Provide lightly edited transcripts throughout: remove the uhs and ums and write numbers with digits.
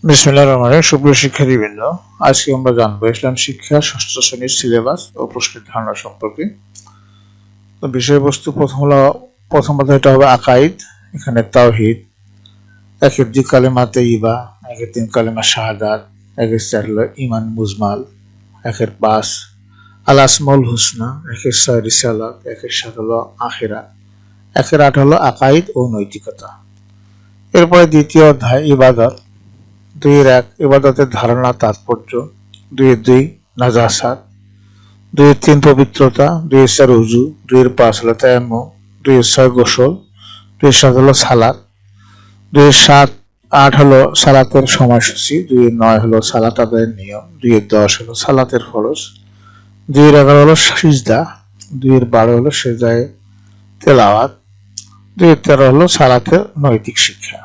বিসমিল্লাহির রহমানির রহিম। সুপ্রিয় শিক্ষার্থীবৃন্দ, আজকে আমরা জানবো ইসলাম শিক্ষা ষষ্ঠ শ্রেণীর সিলেবাস ও প্রশ্নের ধারণা সম্পর্কে। তো বিষয়বস্তু প্রথম অধ্যায়টা হবে আকাইদ। এখানে তাওহীদ, একের 2 কালেমা তাইয়্যিবা, একের 3 কালেমা শাহাদাত, একের 4 হলো ঈমান মুজমাল, একের 5 আল আসমাউল হুসনা, একের 6 রিসালাত, একের 7 হলো আখিরাত, একের 8 হলো আকাইদ ও নৈতিকতা। এরপরে দ্বিতীয় অধ্যায় ইবাদত। 2-1 ইবাদতের ধারণা তাৎপর্য, 2-2 নাজাসাত, 2-3 পবিত্রতা, 2-4 উযু, 2-5 হলো তায়াম্মুম, 2-6 গোসল, 2-7 হলো সালাত, 2-7-8 হলো সালাতের সময়সূচি, 2-9 হলো সালাত আদায়ের নিয়ম, 2-10 হলো সালাতের ফরজ, 2-11 হলো সিজদা, 2-12 হলো সেজদায়ে তেলাওয়াত, 2-13 হলো সালাতের নৈতিক শিক্ষা।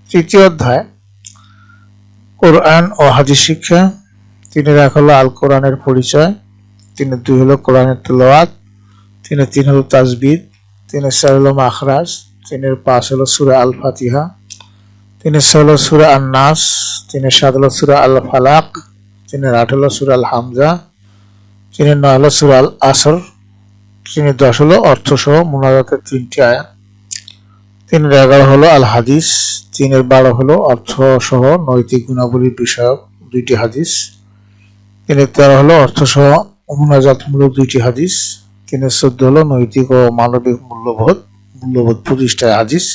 তৃতীয় অধ্যায় কোরআন ও হাদিস শিক্ষা। 3-1 হলো আল কোরআনের পরিচয়, 3-2 হলো কোরআনের তেলাওয়াত, 3-3 হলো তাজবিদ, 3-4 হলো মাখরাজ, 3-5 হলো সূরা আল ফাতিহা, 3-6 হলো সূরা আন-নাস, 3-7 হলো সূরা আল ফালাক, 3-8 হলো সূরা আল হামজা, 3-9 হলো সূরা আল আসর, 3-10 হলো অর্থ সহ মুনাজাতের 3টি আয়াত, 3-11 হলো আল হাদিস, 3-12 হলো অর্থ সহ নৈতিক গুণাবলী বিষয়ক 2টি হাদিস, 3-13 হলো অর্থ সহ মুনাজাতমূলক 2টি হাদিস, 3-14 হলো নৈতিক ও মানবিক মূল্যবোধ প্রতিষ্ঠায় হাদিস।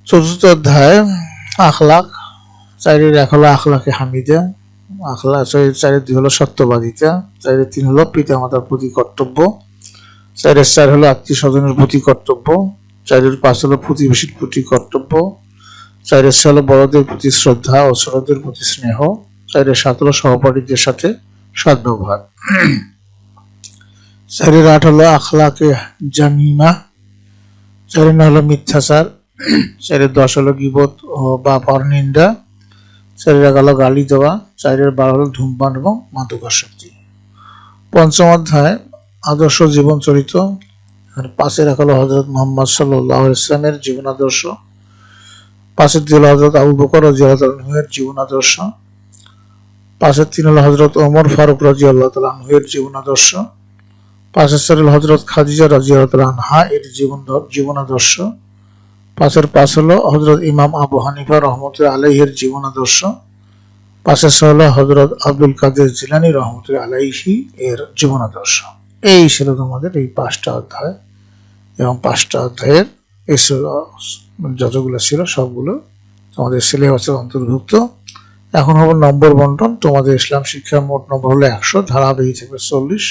চতুর্থ অধ্যায় আখলাক। 4-1 হলো আখলাকে হামিদা, 4-2 হলো সত্যবাদিতা, 4-3 হলো পিতামাতার প্রতি কর্তব্য, 4-4 হলো আত্মীয় স্বজনের প্রতি কর্তব্য, 4-5 হলো প্রতিবেশীর প্রতি কর্তব্য, 4-6 হলো বড়দের প্রতি শ্রদ্ধা ও ছোটদের প্রতি স্নেহ, 4-7 হলো সহপাঠীদের সাথে সদ্ব্যবহার, 4-8 হলো আখলাকে জামিমা, 4-9 হলো মিথ্যাচার, 4-10 হলো গীবত বা পরনিন্দা, 4-11 হলো গালি দেওয়া, 4-12 হলো ধূমপান এবং মাদকাসক্তি। পঞ্চম অধ্যায় আদর্শ জীবন চরিত্র। 5-1 হলো হযরত মুহাম্মদ সাল্লাল্লাহু আলাইহি ওয়াসাল্লামের জীবন আদর্শ, 5-2 হলো হযরত আবু বকর রাদিয়াল্লাহু আনহু এর জীবন আদর্শ, 5-3 হলো হযরত ওমর ফারুক রাদিয়াল্লাহু আনহু এর জীবন আদর্শ, 5-4 হলো হযরত খাদিজা রাদিয়াল্লাহু আনহা এর জীবন আদর্শ, 5-5 হলো হযরত ইমাম আবু হানিফা রাহমাতুল্লাহি আলাইহি এর জীবন আদর্শ, 5-6 হলো হযরত আব্দুল কাদের জিলানী রাহমাতুল্লাহি আলাইহি এর জীবন আদর্শ। এই ছিল তোমাদের এই 5টা অধ্যায়, এবং 5টা অধ্যায়ের যতগুলো ছিল সবগুলো তোমাদের সিলেবাসের অন্তর্ভুক্ত। এখন হবে নম্বর বন্টন। তোমাদের ইসলাম শিক্ষার মোট নম্বর হলো 100, ধারাবাহিক থাকবে 40,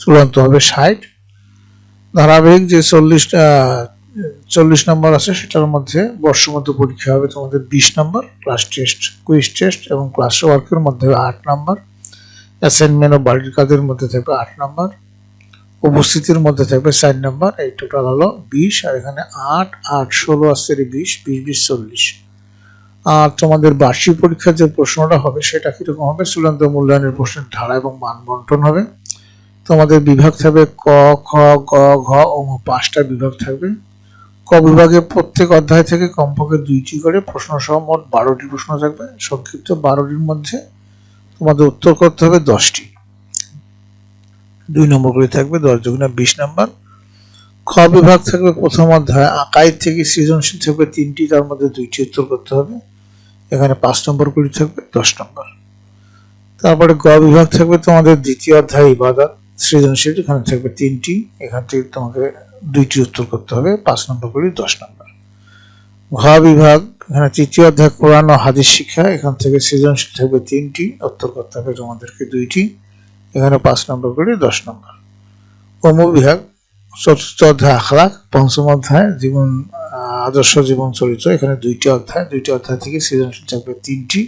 চূড়ান্ত হবে 60। ধারাবাহিক যে 40 নম্বর আছে সেটার মধ্যে বর্ষমধ্য পরীক্ষা হবে তোমাদের 20 নম্বর, ক্লাস টেস্ট, কুইজ টেস্ট এবং ক্লাস ওয়ার্কের মধ্যে 8 নম্বর, অ্যাসাইনমেন্ট ও বাড়ির কাজের মধ্যে থাকবে 8 নম্বর, উপস্থিতির মধ্যে থাকবে 4 নম্বর। এই টোটাল হলো 20, আর এখানে 8, 8, 16 আসছে 20, 20, 20, 40। আর তোমাদের বার্ষিক পরীক্ষার যে প্রশ্নটা হবে সেটা কিরকম হবে? চূড়ান্ত মূল্যায়নের প্রশ্নের ধারা এবং মান বন্টন হবে। তোমাদের বিভাগ থাকবে ক, খ, গ, ঘ ও 5টা বিভাগ থাকবে। ক বিভাগে প্রত্যেক অধ্যায় থেকে কমপক্ষে 2টি করে প্রশ্ন সহ মোট 12টি প্রশ্ন থাকবে। সংক্ষিপ্ত 12টির মধ্যে তোমাদের উত্তর করতে হবে 10টি, 2 নম্বর করে থাকবে, 10 × 20 নম্বর। খ বিভাগ থাকবে প্রথম অধ্যায় আকাইদ থেকে সৃজনশীল থাকবে 3টি, তার মধ্যে 2টি উত্তর করতে হবে, এখানে 5 নম্বর করে থাকবে, 10 নম্বর। তারপরে গ বিভাগ থাকবে তোমাদের দ্বিতীয় অধ্যায় ইবাদত সৃজনশীল, এখানে থাকবে 3টি, এখান থেকে তোমাকে 2টি উত্তর করতে হবে, 5 নম্বর করে, 10 নম্বর। ঘ বিভাগ, এখানে তৃতীয় অধ্যায় কোরআন ও হাদিস শিক্ষা, এখান থেকে সৃজনশীল থাকবে 3টি, উত্তর করতে হবে তোমাদেরকে 2টি, এখানে 5 নম্বর করে, 10 নম্বর। কম বিভাগ চতুর্থ অধ্যায় আখলাক, পঞ্চম অধ্যায় জীবন আদর্শ জীবন চরিত্র, এখানে 2টি অধ্যায় থেকে সৃজনশীল থাকবে 3টি,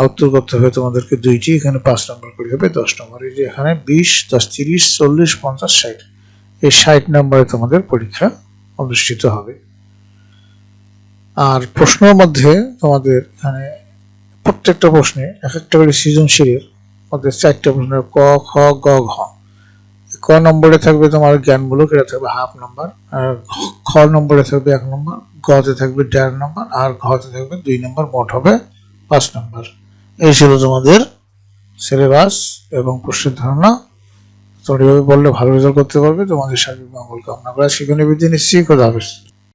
উত্তর করতে হবে তোমাদেরকে 2টি, এখানে 5 নম্বর করে হবে, 10 নম্বর। এই যে এখানে 20, 10, 30, 40, 50, 60, এই 60 নম্বরে তোমাদের পরীক্ষা অনুষ্ঠিত হবে। আর প্রশ্নের মধ্যে তোমাদের এখানে প্রত্যেকটা প্রশ্নে এক একটা করে সৃজনশীলের মধ্যে 4টা প্রশ্ন, ক, খ, গ, ঘ। ক নম্বরে থাকবে তোমার জ্ঞানমূলক, এটা থাকবে হাফ নাম্বার, আর খ নম্বরে থাকবে 1 নম্বর, গতে থাকবে 1.5 নম্বর, আর ঘতে থাকবে 2 নম্বর, মোট হবে 5 নম্বর। এই ছিল তোমাদের সিলেবাস এবং প্রশ্নের ধারণা। তোমরা এভাবে পড়লে ভালো রেজাল্ট করতে পারবে। তোমাদের সার্বিক মঙ্গল কামনা করে শিক্ষণীয় বিদ্যা নিশ্চয়ই খোদা হাফেজ।